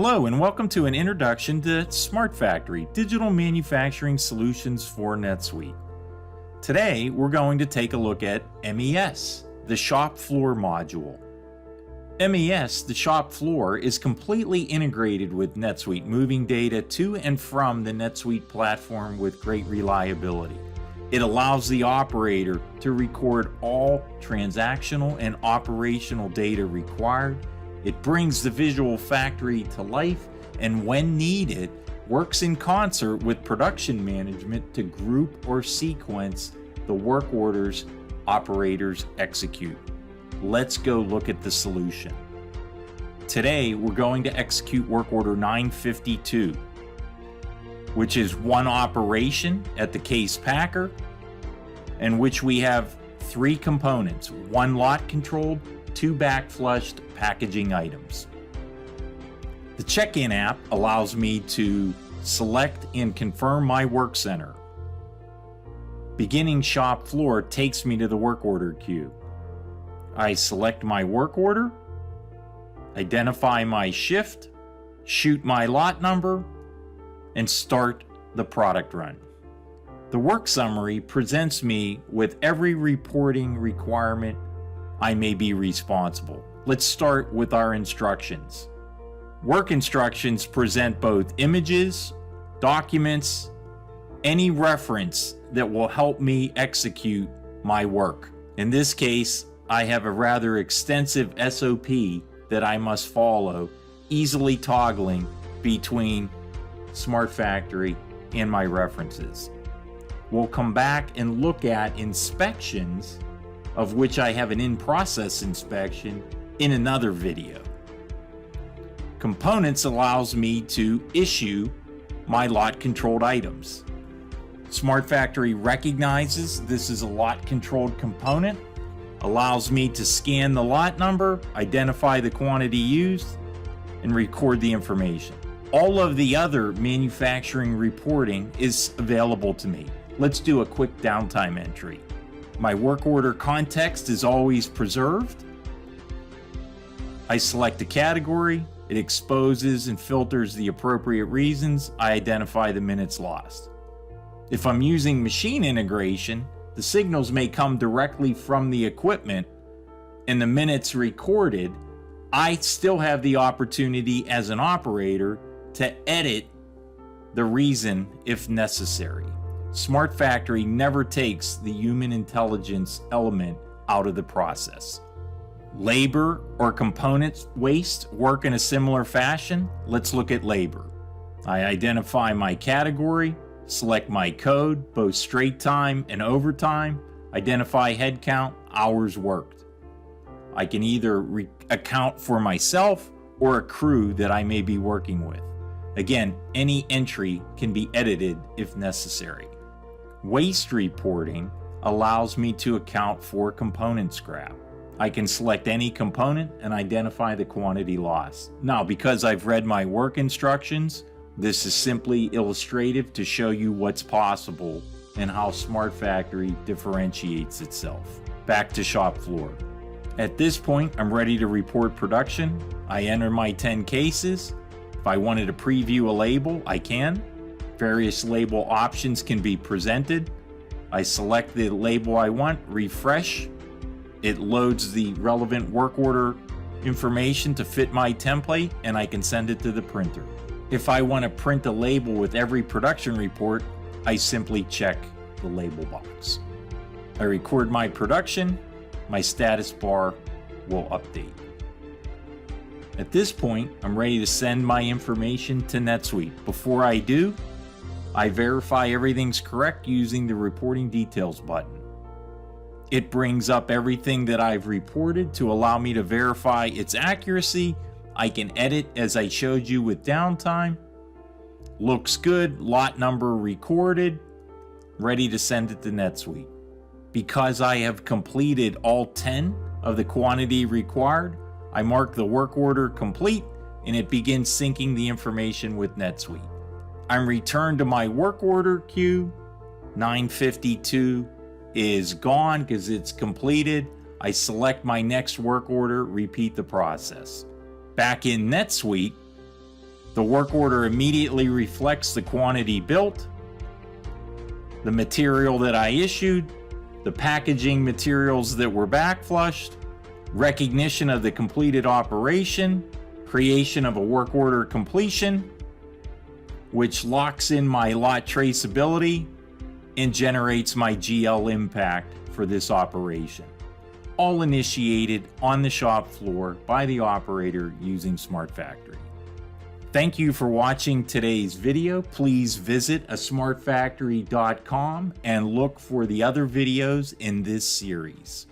Hello and welcome to an introduction to SmartFactory, digital manufacturing solutions for NetSuite. Today we're going to take a look at MES, the shop floor module. MES, the shop floor, is completely integrated with NetSuite, moving data to and from the NetSuite platform with great reliability. It allows the operator to record all transactional and operational data required. It brings the visual factory to life, and when needed, works in concert with production management to group or sequence the work orders operators execute. Let's go look at the solution. Today, we're going to execute work order 952, which is one operation at the case packer, in which we have three components: one lot controlled, two backflushed packaging items. The check-in app allows me to select and confirm my work center. Beginning shop floor takes me to the work order queue. I select my work order, identify my shift, shoot my lot number, and start the product run. The work summary presents me with every reporting requirement I may be responsible. Let's start with our instructions. Work instructions present both images, documents, any reference that will help me execute my work. In this case, I have a rather extensive SOP that I must follow, easily toggling between SmartFactory and my references. We'll come back and look at inspections, of which I have an in-process inspection in another video. Components allows me to issue my lot-controlled items. SmartFactory recognizes this is a lot-controlled component, allows me to scan the lot number, identify the quantity used, and record the information. All of the other manufacturing reporting is available to me. Let's do a quick downtime entry. My work order context is always preserved. I select a category, it exposes and filters the appropriate reasons, I identify the minutes lost. If I'm using machine integration, the signals may come directly from the equipment and the minutes recorded. I still have the opportunity as an operator to edit the reason if necessary. SmartFactory never takes the human intelligence element out of the process. Labor or components waste work in a similar fashion. Let's look at labor. I identify my category, select my code, both straight time and overtime, identify headcount, hours worked. I can either account for myself or a crew that I may be working with. Again, any entry can be edited if necessary. Waste reporting allows me to account for component scrap. I can select any component and identify the quantity lost. Now, because I've read my work instructions, this is simply illustrative to show you what's possible and how SmartFactory differentiates itself. Back to shop floor. At this point, I'm ready to report production. I enter my 10 cases. If I wanted to preview a label, I can. Various label options can be presented. I select the label I want, refresh. It loads the relevant work order information to fit my template, and I can send it to the printer. If I want to print a label with every production report, I simply check the label box. I record my production, my status bar will update. At this point, I'm ready to send my information to NetSuite. Before I do, I verify everything's correct using the Reporting Details button. It brings up everything that I've reported to allow me to verify its accuracy. I can edit as I showed you with downtime. Looks good, lot number recorded, ready to send it to NetSuite. Because I have completed all 10 of the quantity required, I mark the work order complete and it begins syncing the information with NetSuite. I'm returned to my work order queue. 952 is gone because it's completed. I select my next work order, repeat the process. Back in NetSuite, The work order immediately reflects the quantity built, the material that I issued, the packaging materials that were backflushed, recognition of the completed operation, creation of a work order completion, which locks in my lot traceability and generates my GL impact for this operation. All initiated on the shop floor by the operator using SmartFactory. Thank you for watching today's video. Please visit smartfactory.com and look for the other videos in this series.